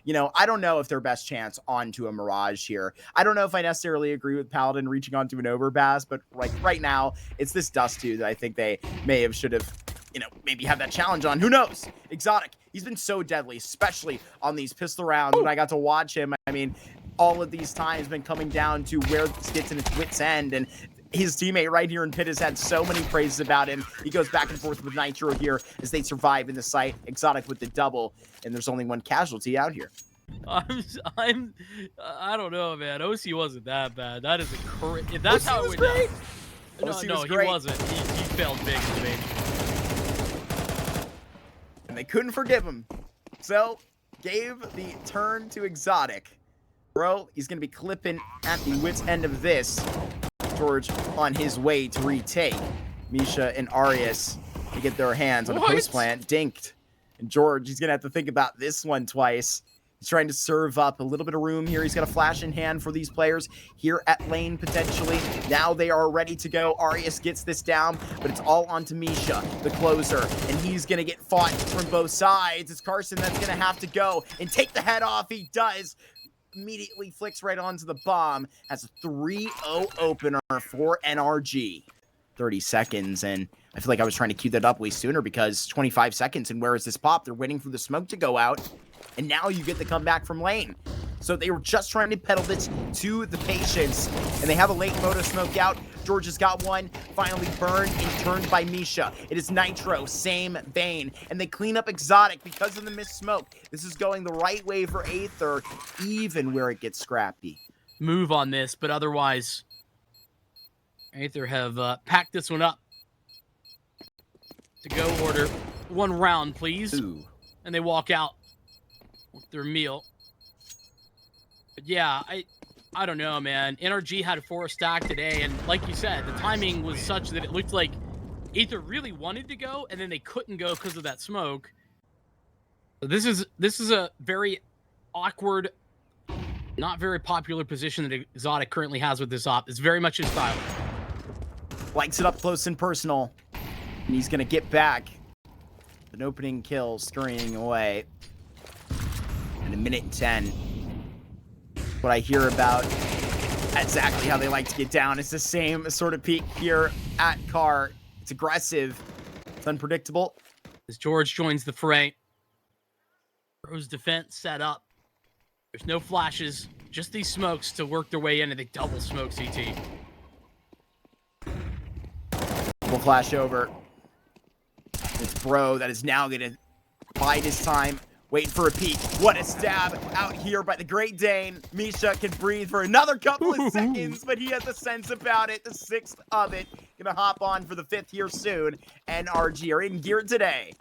you know, I don't know if their best chance onto a Mirage here. I don't know if I necessarily agree with Paladin reaching onto an Overpass, but like right now, it's this Dust 2 that I think they should have, you know, maybe have that challenge on. Who knows? Exotic, he's been so deadly, especially on these pistol rounds. When I got to watch him, I mean, all of these times been coming down to where this gets in its wit's end, and his teammate right here in pit has had so many praises about him. He goes back and forth with Nitro here as they survive in the site. Exotic with the double, and there's only one casualty out here. I don't know, man. OC wasn't that bad. That is a if that's how it went down. No, he wasn't. He failed big in the main. And they couldn't forgive him. So, gave the turn to Exotic. Bro, he's going to be clipping at the wit's end of this. George on his way to retake. Misha and Arias to get their hands on a post plant. Dinked. And George, he's going to have to think about this one twice. He's trying to serve up a little bit of room here. He's got a flash in hand for these players here at lane, potentially. Now they are ready to go. Arias gets this down, but it's all onto Misha, the closer. And he's going to get fought from both sides. It's Carson that's going to have to go and take the head off. He does. Immediately flicks right onto the bomb. Has a 3-0 opener for NRG. 30 seconds, and I feel like I was trying to cue that up way sooner because 25 seconds, and where is this pop? They're waiting for the smoke to go out, and now you get the comeback from lane. So they were just trying to pedal this to the patience, and they have a late moto smoke out. George has got one, finally burned and turned by Misha. It is Nitro, same vein, and they clean up Exotic because of the missed smoke. This is going the right way for Aether, even where it gets scrappy. Move on this, but otherwise, Aether have packed this one up. To go order one round, please. Ooh. And they walk out with their meal. But yeah, I don't know, man. NRG had a 4 stack today, and like you said, the timing was such that it looked like Aether really wanted to go, and then they couldn't go because of that smoke. So this is a very awkward, not very popular position that Exotic currently has with this op. It's very much his style. Likes it up close and personal, and he's gonna get back. An opening kill scurrying away. In a minute and 10. What I hear about exactly how they like to get down. It's the same sort of peak here at Car. It's aggressive. It's unpredictable. As George joins the fray. Rose defense set up. There's no flashes. Just these smokes to work their way in, and they double smoke CT. We'll flash over. It's Bro that is now going to bide his time. Waiting for a peek. What a stab out here by the Great Dane. Misha can breathe for another couple of seconds, but he has a sense about it. The 6th of it. Gonna hop on for the 5th here soon. NRG are in gear today.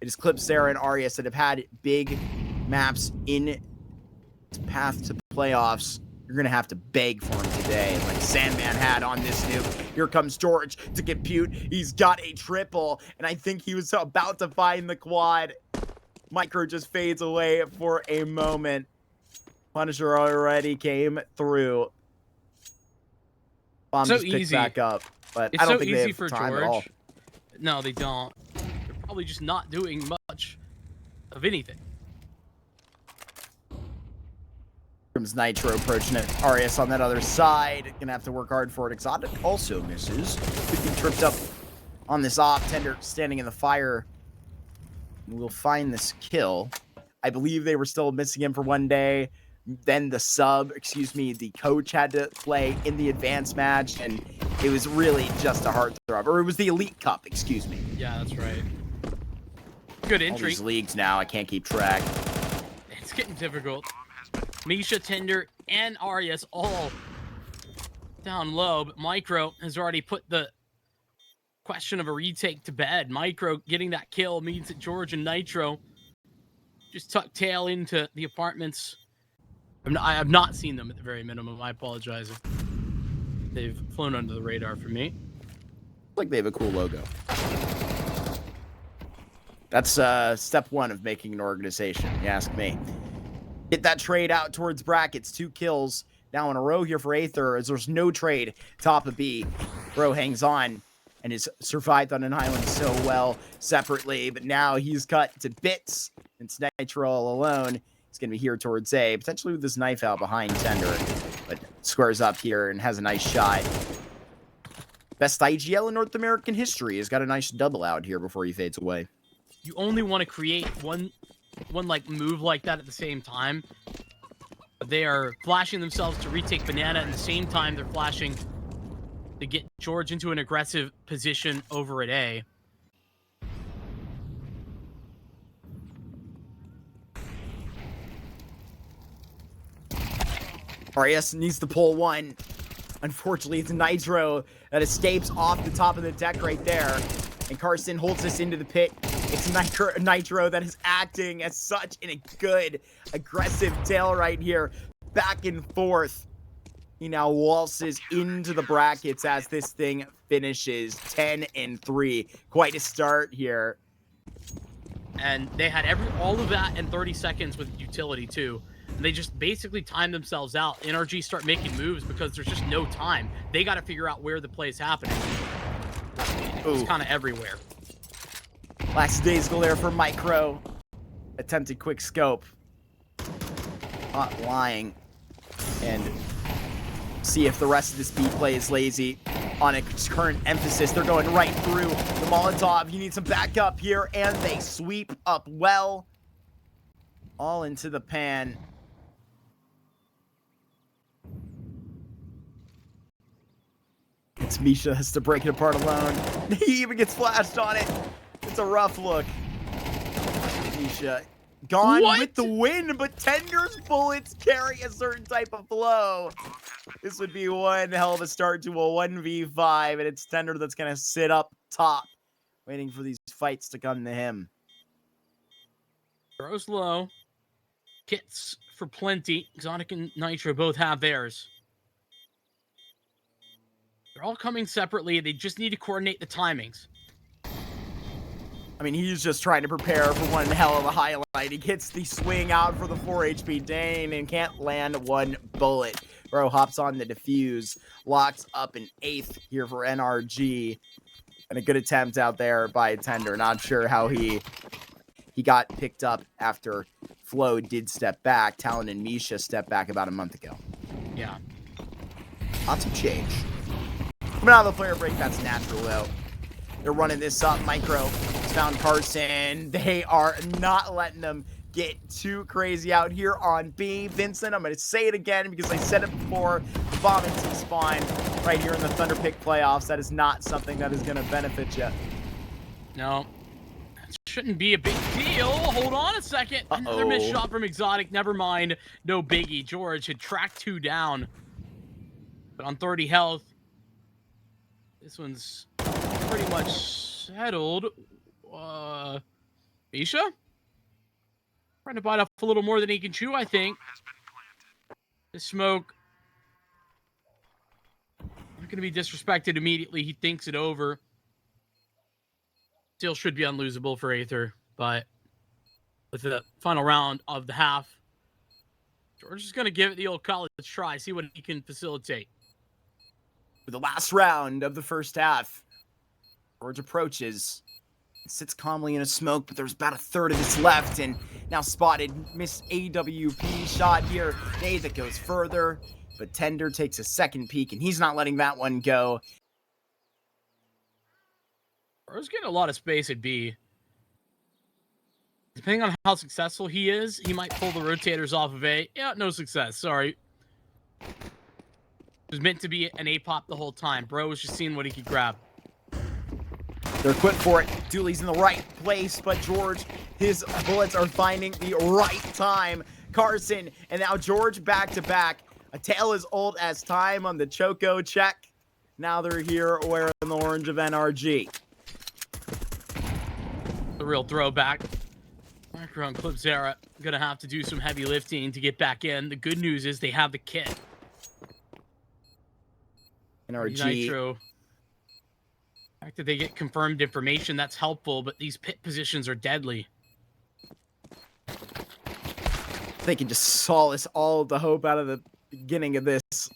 It is Clip, Sarah, and Arias that have had big maps in its path to playoffs. You're gonna have to beg for him today, like Sandman had on this nuke. Here comes George to compute. He's got a triple, and I think he was about to find the quad. Micro just fades away for a moment. Punisher already came through. Bomb just picked back up, but I don't think they have time at all. No, they don't. They're probably just not doing much of anything. Comes Nitro approaching it. Arias on that other side. Gonna have to work hard for it. Exotic also misses. Could be tripped up on this op. Tender standing in the fire. We'll find this kill. I believe they were still missing him for one day. Then the the coach had to play in the advanced match, and it was really just a heartthrob. Or it was the Elite Cup, excuse me. Yeah, that's right. Good entry. All these leagues now, I can't keep track. It's getting difficult. Misha, Tender, and Arias all down low, but Micro has already put the question of a retake to bed. Micro getting that kill means that George and Nitro just tuck tail into the apartments. I have not seen them at the very minimum. I apologize if they've flown under the radar for me. Like they have a cool logo. That's step 1 of making an organization, you ask me. Get that trade out towards brackets. 2 kills now in a row here for Aether as there's no trade top of B. Bro hangs on and has survived on an island so well separately, but now he's cut to bits. It's Nitro all alone. It's going to be here towards A, potentially with this knife out behind Tender, but squares up here and has a nice shot. Best IGL in North American history has got a nice double out here before he fades away. You only want to create one like move like that at the same time. They are flashing themselves to retake Banana, and at the same time they're flashing to get George into an aggressive position over at A. RAS needs to pull one. Unfortunately, it's Nitro that escapes off the top of the deck right there. And Carson holds this into the pit. It's Nitro that is acting as such in a good, aggressive tail right here. Back and forth. He now waltzes into the brackets as this thing finishes 10-3. Quite a start here. And they had all of that in 30 seconds with utility too. And they just basically timed themselves out. NRG start making moves because there's just no time. They got to figure out where the play is happening. It's kind of everywhere. Lackadaisical there for Micro. Attempted quick scope. Not lying. And see if the rest of this B play is lazy. On its current emphasis, they're going right through the Molotov. You need some backup here, and they sweep up well. All into the pan. It's Misha has to break it apart alone. He even gets flashed on it. It's a rough look. Misha gone with the win, but Tender's bullets carry a certain type of flow. This would be one hell of a start to a 1v5, and it's Tender that's going to sit up top, waiting for these fights to come to him. Throws low. Kits for plenty. Exotic and Nitro both have theirs. They're all coming separately. They just need to coordinate the timings. I mean, he's just trying to prepare for one hell of a highlight. He gets the swing out for the 4 HP Dane and can't land one bullet. Bro hops on the defuse, locks up an 8th here for NRG. And a good attempt out there by Tender. Not sure how he got picked up after Flo did step back. Talon and Misha stepped back about a month ago. Yeah. Lots of change. Coming out of the player break, that's natural though. They're running this up. Micro has found Carson. They are not letting them get too crazy out here on B. Vincent, I'm going to say it again because I said it before. The bomb into spawn right here in the Thunderpick playoffs. That is not something that is going to benefit you. No. It shouldn't be a big deal. Hold on a second. Another missed shot from Exotic. Never mind. No biggie. George had tracked 2 down. But on 30 health, this one's pretty much settled. Misha? Trying to bite off a little more than he can chew, I think. The smoke. Not going to be disrespected immediately. He thinks it over. Still should be unlosable for Aether, but with the final round of the half, George is going to give it the old college try, see what he can facilitate. For the last round of the first half, George approaches, sits calmly in a smoke, but there's about a third of this left, and now spotted, missed AWP shot here. Aether that goes further, but Tender takes a second peek, and he's not letting that one go. Bro's getting a lot of space at B. Depending on how successful he is, he might pull the rotators off of A. Yeah, no success, sorry. It was meant to be an A-pop the whole time. Bro was just seeing what he could grab. They're equipped for it. Dooley's in the right place, but George, his bullets are finding the right time. Carson, and now George back to back. A tale as old as time on the Choco check. Now they're here wearing the orange of NRG. The real throwback. Micro and Clipzera gonna have to do some heavy lifting to get back in. The good news is they have the kit. NRG. Nitro. The fact that they get confirmed information, that's helpful, but these pit positions are deadly. They can just solace all the hope out of the beginning of this.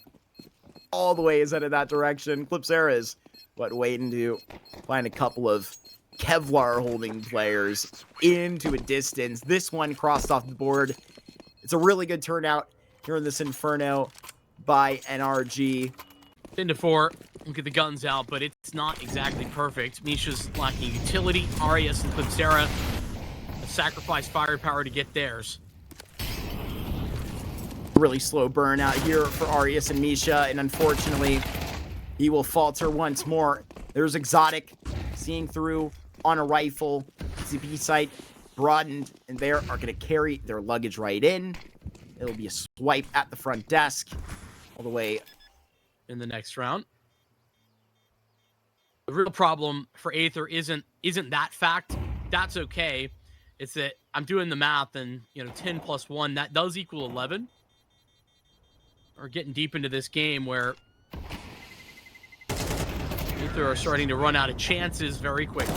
All the way is headed that direction. Clipzera is, waiting to find a couple of Kevlar holding players into a distance. This one crossed off the board. It's a really good turnout here in this Inferno by NRG. Into 4. Look at the guns out, but it's not exactly perfect. Misha's lacking utility. Arias and Clipsera have sacrificed firepower to get theirs. Really slow burn out here for Arias and Misha, and unfortunately, he will falter once more. There's Exotic seeing through on a rifle. The B site broadened, and they are going to carry their luggage right in. It'll be a swipe at the front desk all the way in the next round. The real problem for Aether isn't that fact. That's okay. It's that I'm doing the math, and 10 plus 1, that does equal 11. We're getting deep into this game where Aether are starting to run out of chances very quickly.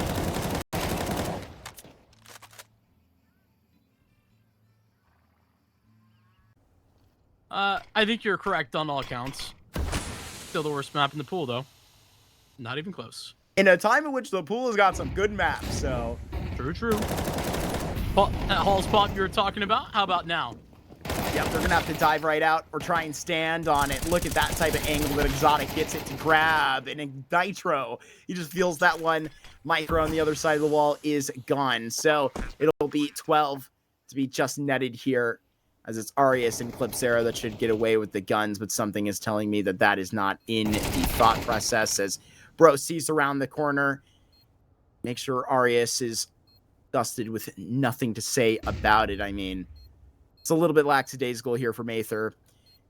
I think you're correct on all accounts. Still the worst map in the pool, though. Not even close. In a time in which the pool has got some good maps, so... True. Hall's Pop you were talking about? How about now? Yep, they're going to have to dive right out or try and stand on it. Look at that type of angle that Exotic gets it to grab. And Nitro, he just feels that one. Micro on the other side of the wall is gone. So it'll be 12 to be just netted here, as it's Arias and Clipsera that should get away with the guns, but something is telling me that that is not in the thought process as Bro sees around the corner. Make sure Arias is dusted with nothing to say about it. I mean, it's a little bit lackadaisical here from Aether,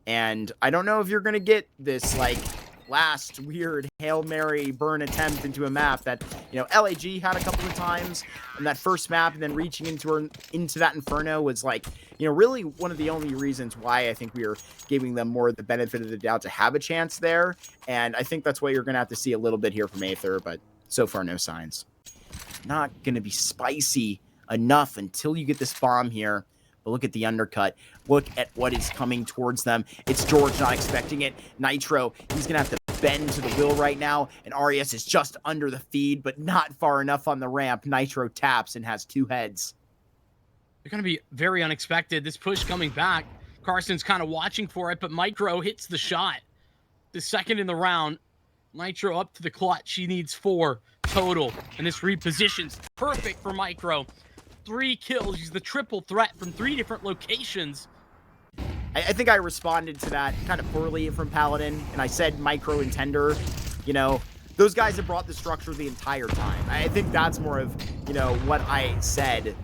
and I don't know if you're going to get this, like, last weird Hail Mary burn attempt into a map that, LAG had a couple of times on that first map, and then reaching into that Inferno was, like, really one of the only reasons why I think we are giving them more of the benefit of the doubt to have a chance there, and I think that's what you're going to have to see a little bit here from Aether, but so far no signs. Not going to be spicy enough until you get this bomb here. But look at the undercut. Look at what is coming towards them. It's George not expecting it. Nitro, he's going to have to bend to the wheel right now. And Arias is just under the feed, but not far enough on the ramp. Nitro taps and has 2 heads. They're going to be very unexpected. This push coming back. Carson's kind of watching for it, but Micro hits the shot. The second in the round. Nitro up to the clutch. He needs 4 total. And this repositions perfect for Micro. 3 kills. He's the triple threat from 3 different locations. I think I responded to that kind of poorly from Paladin, and I said Micro and Tender. Those guys have brought the structure the entire time. I think that's more of, what I said.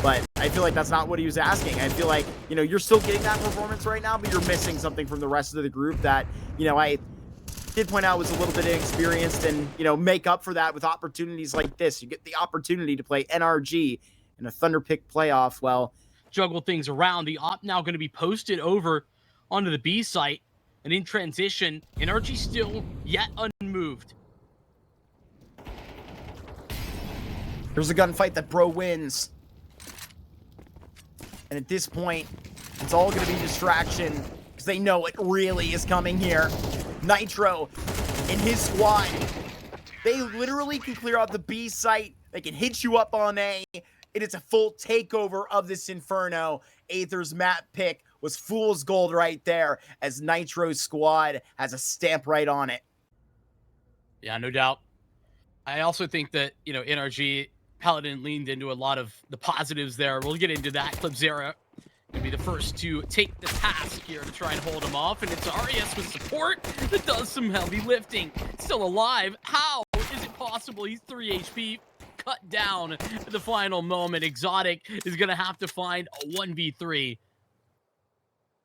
But I feel like that's not what he was asking. I feel like, you're still getting that performance right now, but you're missing something from the rest of the group that, I did point out was a little bit inexperienced, and, make up for that with opportunities like this. You get the opportunity to play NRG in a Thunderpick playoff. Well, juggle things around. The op now going to be posted over onto the B site, and in transition, NRG still yet unmoved. There's a gunfight that Bro wins. And at this point, it's all going to be distraction because they know it really is coming here. Nitro and his squad, they literally can clear out the B site. They can hit you up on A. It is a full takeover of this Inferno. Aether's map pick was fool's gold right there, as Nitro's squad has a stamp right on it. Yeah, no doubt. I also think that, NRG, Paladin leaned into a lot of the positives there. We'll get into that. Clipsera going to be the first to take the task here to try and hold him off, and it's Arias with support that does some heavy lifting. Still alive. How is it possible? He's 3 HP. Cut down at the final moment. Exotic is going to have to find a 1v3.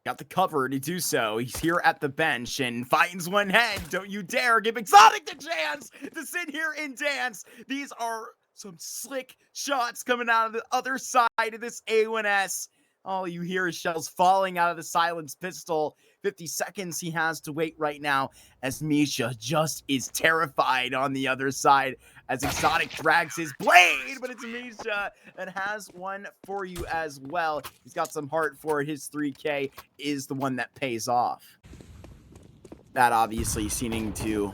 Got the cover to do so. He's here at the bench and finds one head. Don't you dare give Exotic the chance to sit here and dance. These are some slick shots coming out of the other side of this A1S. All you hear is shells falling out of the silenced pistol. 50 seconds he has to wait right now, as Misha just is terrified on the other side as Exotic drags his blade, but it's Misha that has one for you as well. He's got some heart for it. His 3K is the one that pays off. That obviously seeming to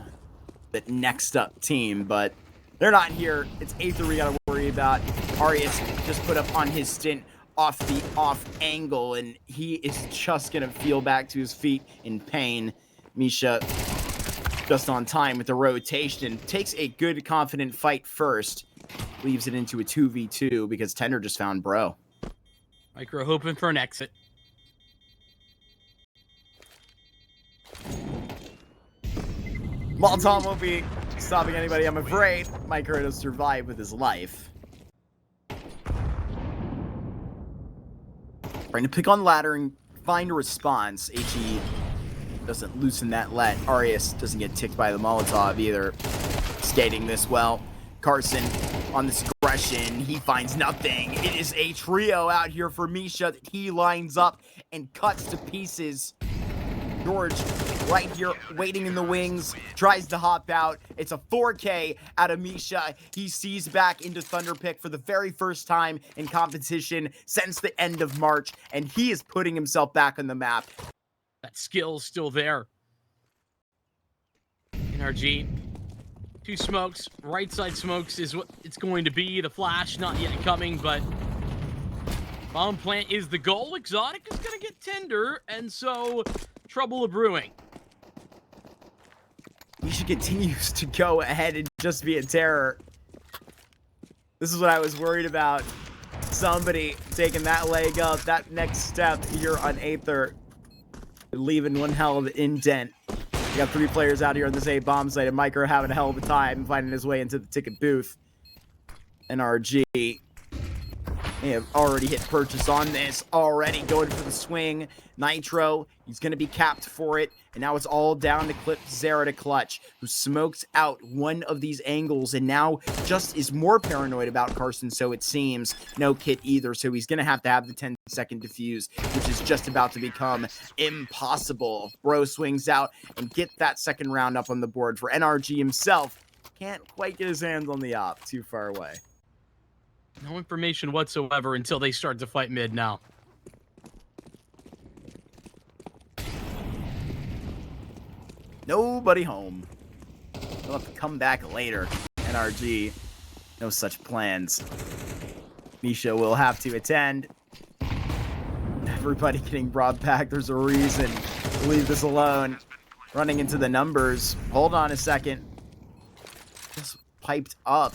the next up team, but they're not here. It's Aether we gotta worry about. Arias just put up on his stint off the off angle, and he is just gonna feel back to his feet in pain. Misha just on time with the rotation, takes a good confident fight first, leaves it into a 2v2 because Tender just found Bro. Micro hoping for an exit. Molotov won't be stopping anybody, I'm afraid. Micro to survive with his life. Trying to pick on ladder and find a response. HE doesn't loosen that let. Arias doesn't get ticked by the Molotov either. Skating this well. Carson on this aggression. He finds nothing. It is a trio out here for Misha that he lines up and cuts to pieces. George right here waiting in the wings, tries to hop out. It's a 4K out of Misha. He sees back into Thunderpick for the very first time in competition since the end of March, and he is putting himself back on the map. That skill's still there. NRG. 2 smokes. Right side smokes is what it's going to be. The flash not yet coming, but bomb plant is the goal. Exotic is going to get Tender, and so trouble a brewing. Misha continues to go ahead and just be a terror. This is what I was worried about. Somebody taking that leg up, that next step here on Aether. Leaving one hell of an indent. We got 3 players out here on this A bomb site, and Micro having a hell of a time finding his way into the ticket booth. NRG. They have already hit purchase on this, already going for the swing. Nitro, he's going to be capped for it, and now it's all down to clip Zera to clutch, who smokes out one of these angles, and now just is more paranoid about Carson, so it seems. No kit either, so he's going to have the 10-second defuse, which is just about to become impossible. Bro swings out and get that second round up on the board for NRG himself. Can't quite get his hands on the op, too far away. No information whatsoever until they start to fight mid now. Nobody home. They'll have to come back later. NRG, no such plans. Misha will have to attend. Everybody getting brought back. There's a reason to leave this alone. Running into the numbers. Hold on a second. Just piped up.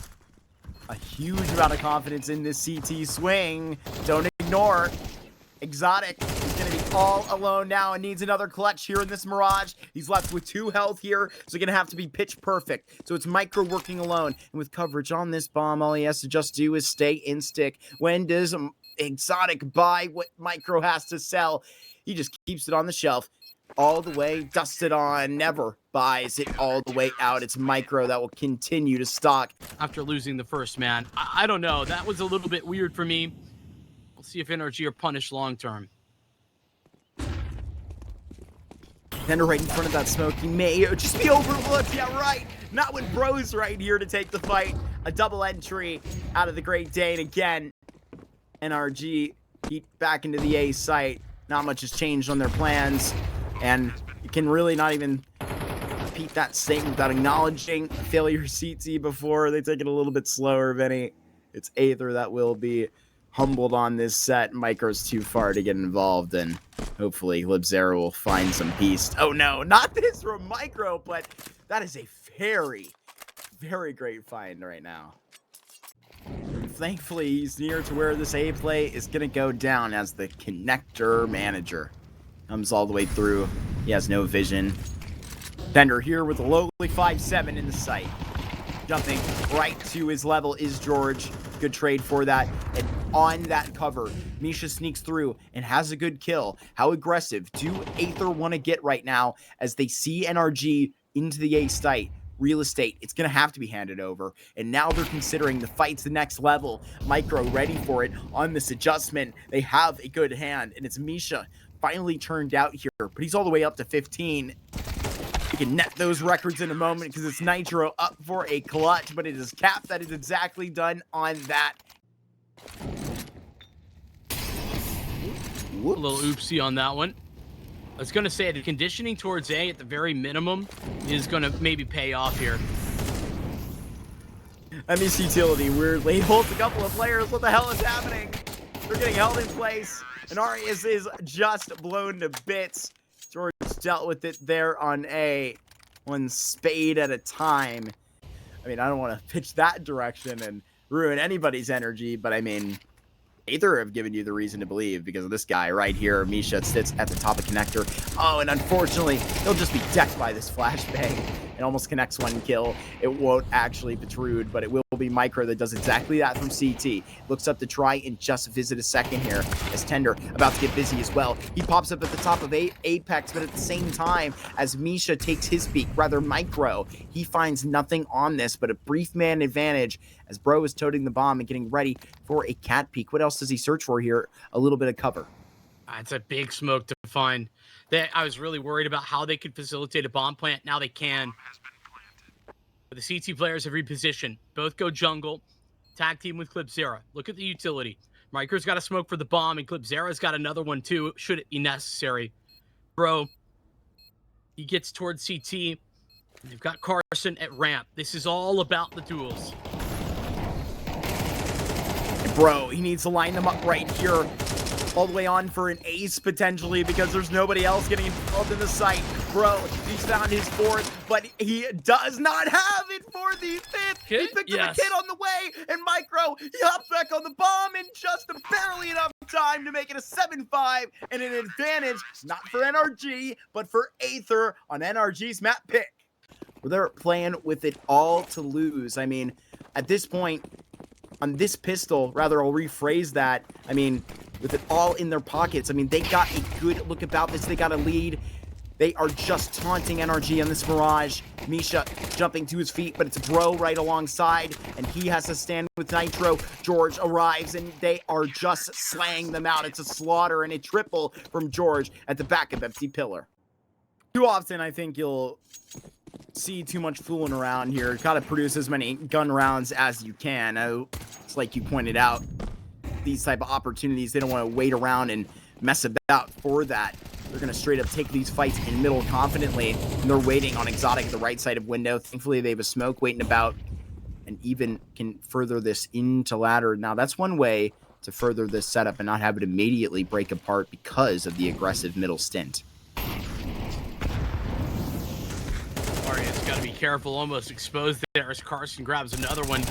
A huge amount of confidence in this CT swing. Don't ignore. Exotic is going to be all alone now and needs another clutch here in this Mirage. He's left with 2 health here, so going to have to be pitch perfect. So it's Micro working alone. And with coverage on this bomb, all he has to just do is stay in stick. When does Exotic buy what Micro has to sell? He just keeps it on the shelf. All the way, dusted on, never buys it all the way out. It's Micro that will continue to stock. After losing the first man, I don't know. That was a little bit weird for me. We'll see if NRG are punished long term. Tender right in front of that smoke. He may just be overlooked. Yeah, right. Not when Bro's right here to take the fight. A double entry out of the Great Dane again. NRG back into the A site. Not much has changed on their plans. And you can really not even repeat that statement without acknowledging failure CT before. They take it a little bit slower, if any. It's Aether that will be humbled on this set. Micro's too far to get involved, and hopefully Libzera will find some peace. Oh no, not this from Micro, but that is a very, very great find right now. Thankfully, he's near to where this A play is going to go down as the connector manager. Comes all the way through. He has no vision. Tender here with a lowly 5-7 in the sight. Jumping right to his level is George. Good trade for that. And on that cover, Misha sneaks through and has a good kill. How aggressive do Aether want to get right now as they see NRG into the A site? Real estate, it's going to have to be handed over. And now they're considering the fight's the next level. Micro ready for it on this adjustment. They have a good hand, and it's Misha finally turned out here, but he's all the way up to 15. We can net those records in a moment because it's Nitro up for a clutch, but it is Cap that is exactly done on that. A little oopsie on that one. I was going to say the conditioning towards A at the very minimum is going to maybe pay off here. MEC Utility weirdly holds a couple of players. What the hell is happening? They're getting held in place. And Arias is just blown to bits. George dealt with it there on A. One spade at a time. I mean, I don't want to pitch that direction and ruin anybody's energy, but I mean, Aether have given you the reason to believe because of this guy right here. Misha sits at the top of connector. Oh, and unfortunately, he'll just be decked by this flashbang. It almost connects one kill. It won't actually protrude, but it will be Micro that does exactly that from CT. Looks up to try and just visit a second here as Tender about to get busy as well. He pops up at the top of Apex, but at the same time, as Misha takes his peek, rather Micro, he finds nothing on this but a brief man advantage as Bro is toting the bomb and getting ready for a cat peek. What else does he search for here? A little bit of cover. It's a big smoke to find. I was really worried about how they could facilitate a bomb plant. Now they can. But the CT players have repositioned. Both go jungle. Tag team with Clipzera. Look at the utility. Micro's got a smoke for the bomb, and Clipzera's got another one too, should it be necessary. Bro, he gets towards CT. They've got Carson at ramp. This is all about the duels. Bro, he needs to line them up right here. All the way on for an ace, potentially, because there's nobody else getting involved in the site. Bro, he's found his fourth, but he does not have it for the fifth. He picked up a kid on the way, and Micro, he hops back on the bomb in just barely enough time to make it a 7-5 and an advantage, not for NRG, but for Aether on NRG's map pick. They're playing with it all to lose. I mean, at this point, on this pistol, rather, I'll rephrase that. I mean, with it all in their pockets. I mean, they got a good look about this. They got a lead. They are just taunting NRG on this Mirage. Misha jumping to his feet, but it's Bro right alongside, and he has to stand with Nitro. George arrives, and they are just slaying them out. It's a slaughter and a triple from George at the back of Empty Pillar. Too often, I think you'll see too much fooling around here. Gotta produce as many gun rounds as you can. It's like you pointed out, these type of opportunities, they don't want to wait around and mess about for that. They're going to straight up take these fights in middle confidently, and they're waiting on Exotic at the right side of window. Thankfully, they have a smoke waiting about and even can further this into ladder. Now, that's one way to further this setup and not have it immediately break apart because of the aggressive middle stint. Arias got to be careful, almost exposed there as Carson grabs another one.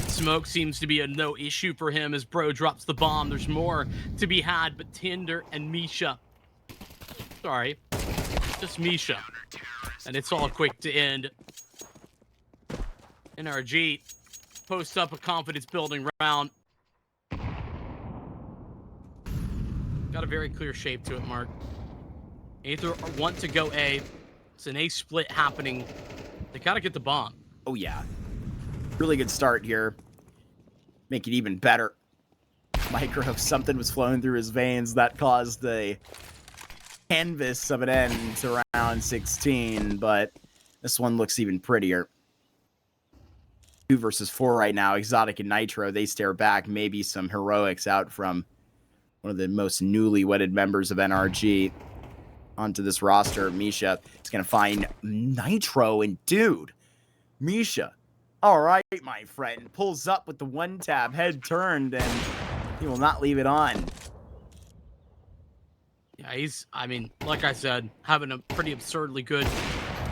Smoke seems to be a no issue for him as Bro drops the bomb. There's more to be had, but Tinder and Misha. Sorry, just Misha. And it's all quick to end. NRG posts up a confidence building round. Got a very clear shape to it, Mark. Aether want to go A. It's an A split happening. They gotta get the bomb. Oh yeah. Really good start here. Make it even better. Micro, something was flowing through his veins that caused the canvas of an end to round 16, but this one looks even prettier. 2 versus 4 right now. Exotic and Nitro, they stare back. Maybe some heroics out from one of the most newly wedded members of NRG onto this roster. Misha is going to find Nitro, and dude, Misha, all right, my friend, pulls up with the one tab, head turned, and he will not leave it on. Yeah, he's, I mean, like I said, having a pretty absurdly good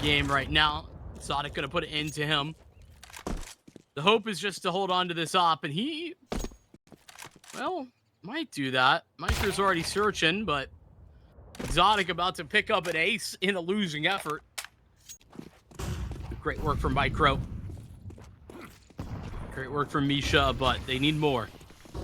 game right now. Exotic going to put it into him. The hope is just to hold on to this op, and he, well, might do that. Micro's already searching, but Exotic about to pick up an ace in a losing effort. Great work from Micro. Great work from Misha, but they need more.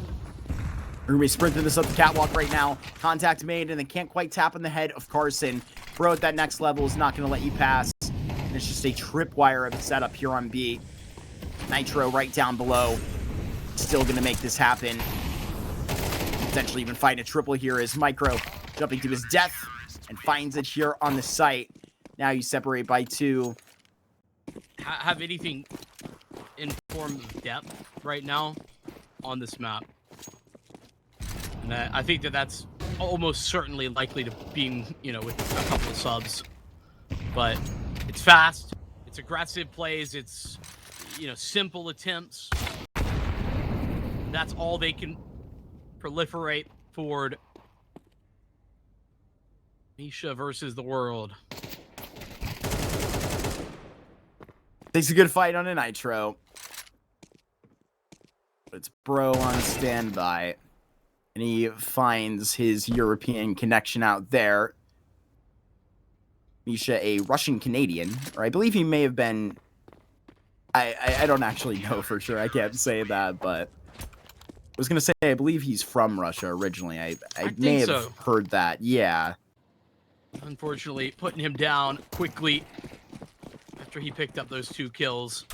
We're going to be sprinting this up the catwalk right now. Contact made, and they can't quite tap on the head of Carson. Bro at that next level is not going to let you pass. And it's just a tripwire of a setup here on B. Nitro right down below. Still going to make this happen. Potentially even find a triple here as Micro jumping to his death and finds it here on the site. Now you separate by 2. Have anything in form of depth right now on this map. And I think that that's almost certainly likely to be, you know, with a couple of subs. But it's fast, it's aggressive plays, it's, you know, simple attempts. That's all they can proliferate forward. Misha versus the world. Takes a good fight on a Nitro. But it's Bro on standby. And he finds his European connection out there. Misha, a Russian-Canadian, or I believe he may have been... I don't actually know for sure. I can't say that, but... I was going to say, I believe he's from Russia originally. I may have heard that. Yeah. Unfortunately, putting him down quickly after he picked up those 2 kills.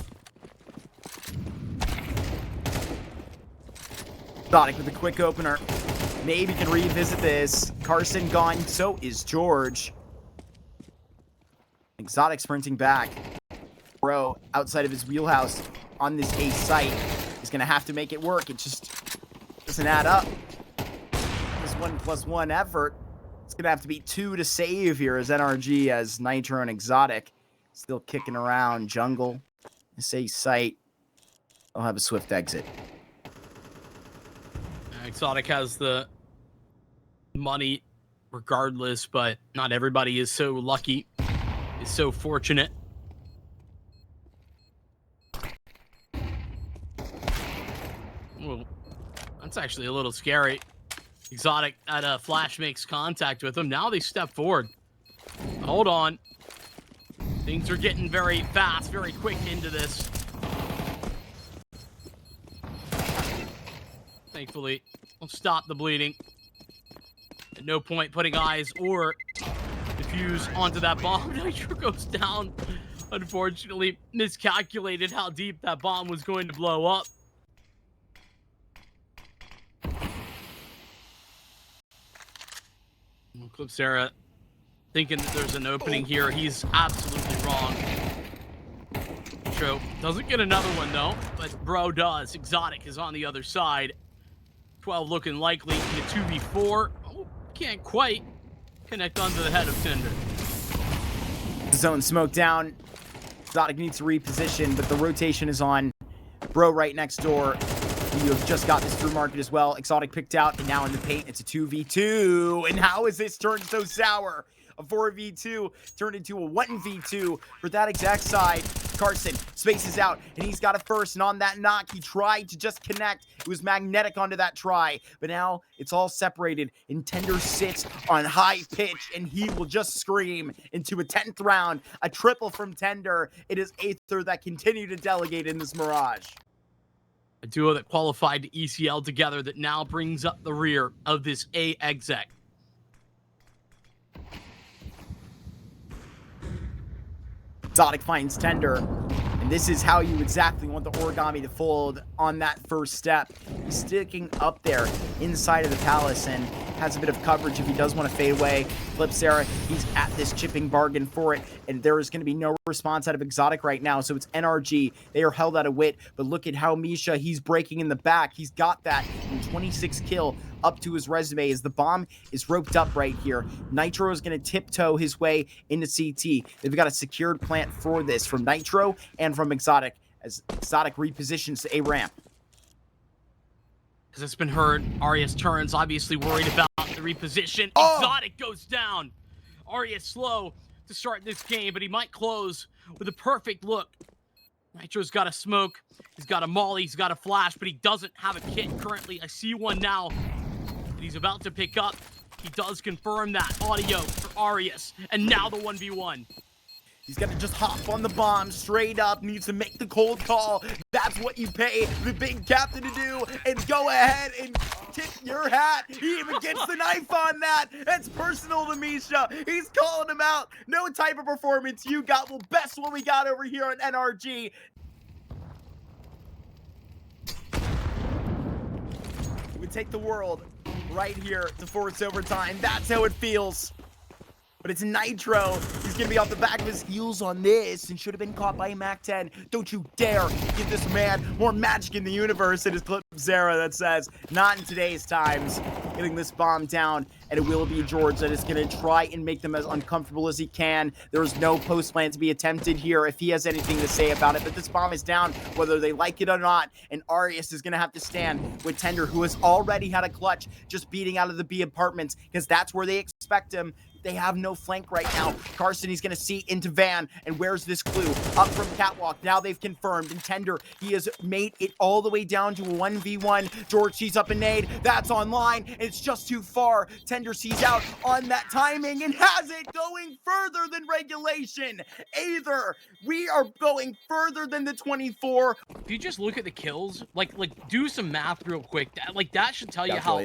Exotic with a quick opener. Maybe can revisit this. Carson gone, so is George. Exotic sprinting back. Bro, outside of his wheelhouse on this A site, is going to have to make it work. It just doesn't add up. This 1+1 effort. It's going to have to be 2 to save here as NRG, as Nitro and Exotic still kicking around. Jungle, this A site. They'll have a swift exit. Exotic has the money regardless, but not everybody is so lucky, is so fortunate. Well, that's actually a little scary. Exotic at a flash makes contact with him. Now they step forward. Hold on. Things are getting very fast, very quick into this. Thankfully, we'll stop the bleeding. At no point putting eyes or defuse onto that bomb. Nitro goes down. Unfortunately, miscalculated how deep that bomb was going to blow up. Clipsera thinking that there's an opening here. He's absolutely wrong. Nitro doesn't get another one though, but Bro does. Exotic is on the other side. 12 looking likely in a 2v4. Oh, can't quite connect onto the head of Tinder. Zone smoke down. Exotic needs to reposition, but the rotation is on. Bro right next door. You have just got this through market as well. Exotic picked out, and now in the paint, it's a 2v2. And how has this turned so sour? A 4v2 turned into a 1v2 for that exact side. Carson spaces out, and he's got a first, and on that knock, he tried to just connect. It was magnetic onto that try, but now it's all separated, and Tender sits on high pitch, and he will just scream into a 10th round. A triple from Tender. It is Aether that continue to delegate in this Mirage. A duo that qualified to ECL together that now brings up the rear of this A exec. Exotic finds Tender, and this is how you exactly want the origami to fold on that first step. He's sticking up there inside of the palace and has a bit of coverage if he does want to fade away. Clipsera, he's at this chipping bargain for it, and there is going to be no response out of Exotic right now, so it's NRG. They are held out of wit, but look at how Misha, he's breaking in the back. He's got that, and 26 kill up to his resume as the bomb is roped up right here. Nitro is going to tiptoe his way into CT. They've got a secured plant for this from Nitro and from Exotic, as Exotic repositions to a ramp. As it's been heard, Arias turns, obviously worried about the reposition. Oh! Exotic goes down. Arias slow to start this game, but he might close with a perfect look. Nitro's got a smoke, he's got a molly, he's got a flash, but he doesn't have a kit currently. I see one now that he's about to pick up. He does confirm that audio for Arias, and now the 1v1. He's got to just hop on the bomb straight up, needs to make the cold call. That's what you pay the big captain to do, and go ahead and tip your hat. He even gets the knife on that. That's personal to Misha. He's calling him out. No type of performance you got. Well, best what we got over here on NRG. It would take the world right here to force overtime. That's how it feels. But it's Nitro. He's going to be off the back of his heels on this and should have been caught by a MAC-10. Don't you dare give this man more magic in the universe. It is Clipsera that says, not in today's times. getting this bomb down, and it will be George that is going to try and make them as uncomfortable as he can. There's no post plant to be attempted here if he has anything to say about it, but this bomb is down whether they like it or not, and Arias is going to have to stand with Tender, who has already had a clutch just beating out of the B apartments, because that's where they expect him. They have no flank right now. Carson, he's going to see into Van, and where's this clue? Up from Catwalk. Now they've confirmed. And Tender, he has made it all the way down to a 1v1. George sees up a nade. That's online. It's just too far. Tender sees out on that timing and has it going further than regulation. Aether, we are going further than the 24. If you just look at the kills, like do some math real quick. That should tell you how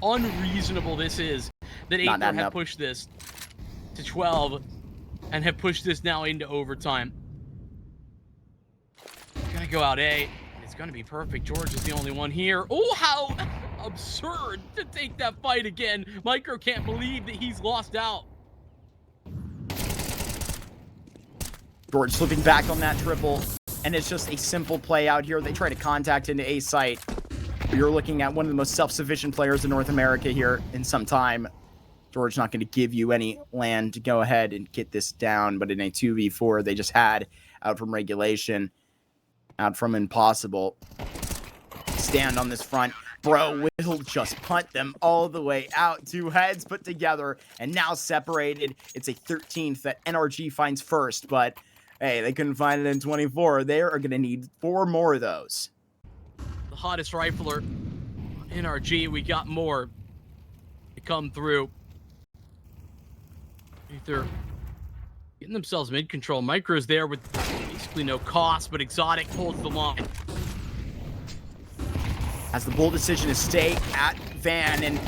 unreasonable this is. That Aether have pushed this to 12 and have pushed this now into overtime. Gonna go out A. It's gonna be perfect. George is the only one here. Oh, how absurd to take that fight again. Micro can't believe that he's lost out. George slipping back on that triple, and it's just a simple play out here. They try to contact into A site. You're looking at one of the most self-sufficient players in North America here in some time. George not going to give you any land to go ahead and get this down, but in a 2v4 they just had out from regulation, out from impossible. Stand on this front. Bro will just punt them all the way out. Two heads put together and now separated. It's a 13th that NRG finds first, but hey, they couldn't find it in 24. They are going to need 4 more of those. The hottest rifler, NRG, we got more to come through. Aether getting themselves mid-control. Micro's there with basically no cost, but Exotic holds the line. As the bold decision is stay at Van, and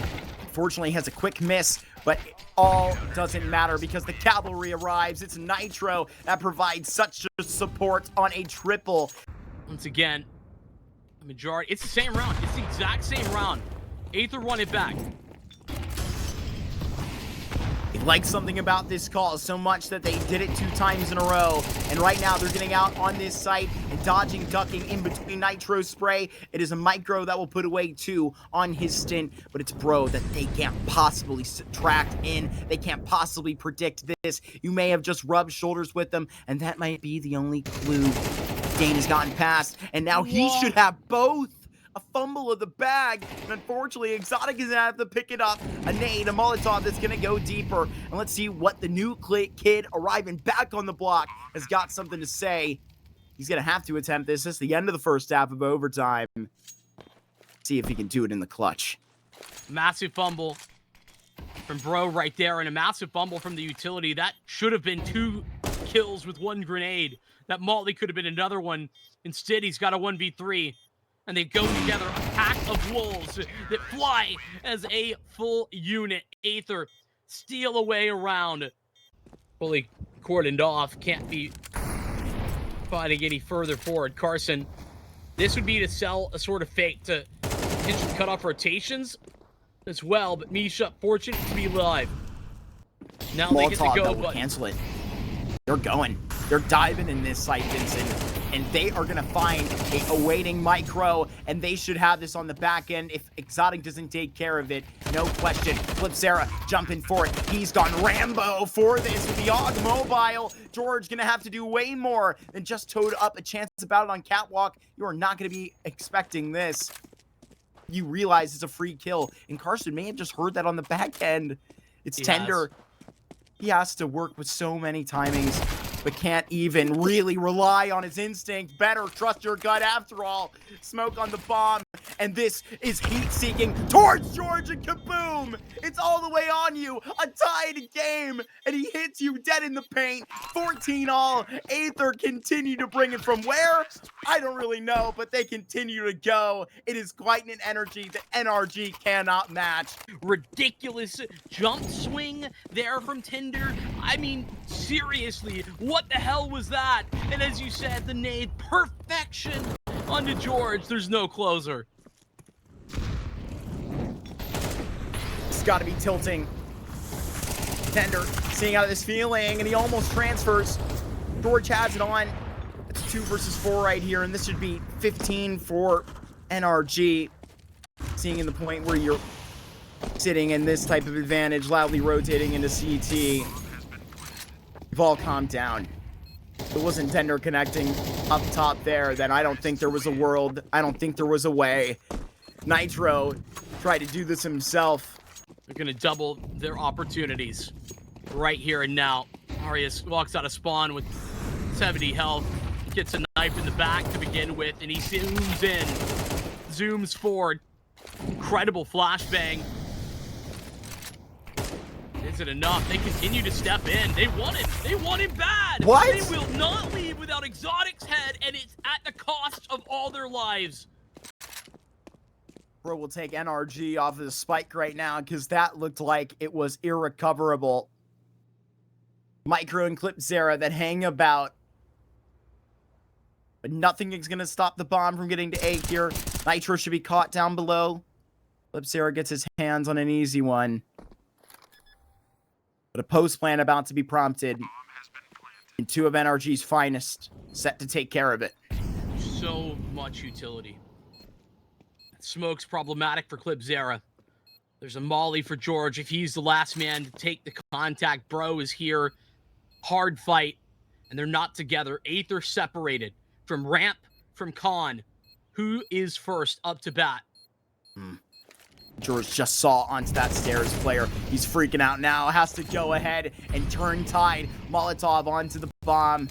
fortunately has a quick miss, but it all doesn't matter because the cavalry arrives. It's Nitro that provides such support on a triple. Once again, the majority, it's the same round. It's the exact same round. Aether won it back. They like something about this call so much that they did it 2 times in a row. And right now they're getting out on this site and dodging, ducking in between Nitro spray. It is a Micro that will put away 2 on his stint, but it's Bro that they can't possibly subtract in. They can't possibly predict this. You may have just rubbed shoulders with them, and that might be the only clue. Dane has gotten past, and now he should have both. A fumble of the bag, and unfortunately Exotic is gonna have to pick it up. A nade, a Molotov that's gonna go deeper, and let's see what the new kid arriving back on the block has got something to say. He's gonna have to attempt this. This is the end of the first half of overtime. See if he can do it in the clutch. Massive fumble from Bro right there, and a massive fumble from the utility. That should have been 2 kills with 1 grenade. That Molly could have been another one. Instead, he's got a 1v3. And they go together, a pack of wolves that fly as a full unit. Aether steal away around. Fully cordoned off, can't be fighting any further forward. Carson, this would be to sell a sort of fake to potentially cut off rotations as well, but Misha, fortunate to be live. Now they get to go, but cancel it. They're going. They're diving in this site, Vincent. And they are going to find a awaiting Micro, and they should have this on the back end if Exotic doesn't take care of it. No question. Flipsera jumping for it. He's gone Rambo for this with the AUG mobile. George going to have to do way more than just toad up a chance about it on Catwalk. You are not going to be expecting this. You realize it's a free kill, and Carson may have just heard that on the back end. It's Tender. He has to work with so many timings, but can't even really rely on his instinct. Better trust your gut after all. Smoke on the bomb, and this is heat-seeking towards George, and kaboom! It's all the way on you. A tied game, and he hits you dead in the paint. 14-all. Aether continue to bring it from where? I don't really know, but they continue to go. It is quite an energy that NRG cannot match. Ridiculous jump swing there from Tender. I mean, seriously, what the hell was that? And as you said, the nade, perfection onto George. There's no closer. It's got to be tilting. Tender seeing out of this feeling, and he almost transfers. George has it on. It's 2 versus 4 right here, and this should be 15 for NRG. Seeing in the point where you're sitting in this type of advantage, loudly rotating into CT. We've all calmed down. If it wasn't tender connecting up top there, then I don't think there was a world. I don't think there was a way. Nitro tried to do this himself. They're going to double their opportunities right here and now. Arias walks out of spawn with 70 health. Gets a knife in the back to begin with, and he zooms in. Zooms forward. Incredible flashbang. Is it enough? They continue to step in. They want him. They want him bad. What? They will not leave without Exotic's head, and it's at the cost of all their lives. Bro will take NRG off of the spike right now because that looked like it was irrecoverable. Micro and Clipzera that hang about. But nothing is going to stop the bomb from getting to Aether. Nitro should be caught down below. Clipzera gets his hands on an easy one. But a post plan about to be prompted. And two of NRG's finest set to take care of it. So much utility. Smoke's problematic for Clipzera. There's a molly for George. If he's the last man to take the contact, bro is here. Hard fight. And they're not together. Aether separated from ramp, from con. Who is first up to bat? George just saw onto that stairs player. He's freaking out now. Has to go ahead and turn tide. Molotov onto the bomb.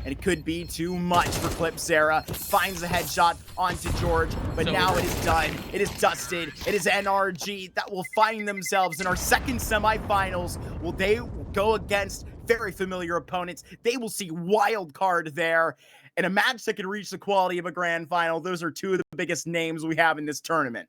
And it could be too much for Clipzera. Finds a headshot onto George. But now it is done. It is dusted. It is NRG that will find themselves in our second semifinals. Will they go against very familiar opponents? They will see Wildcard there. And a match that can reach the quality of a grand final. Those are two of the biggest names we have in this tournament.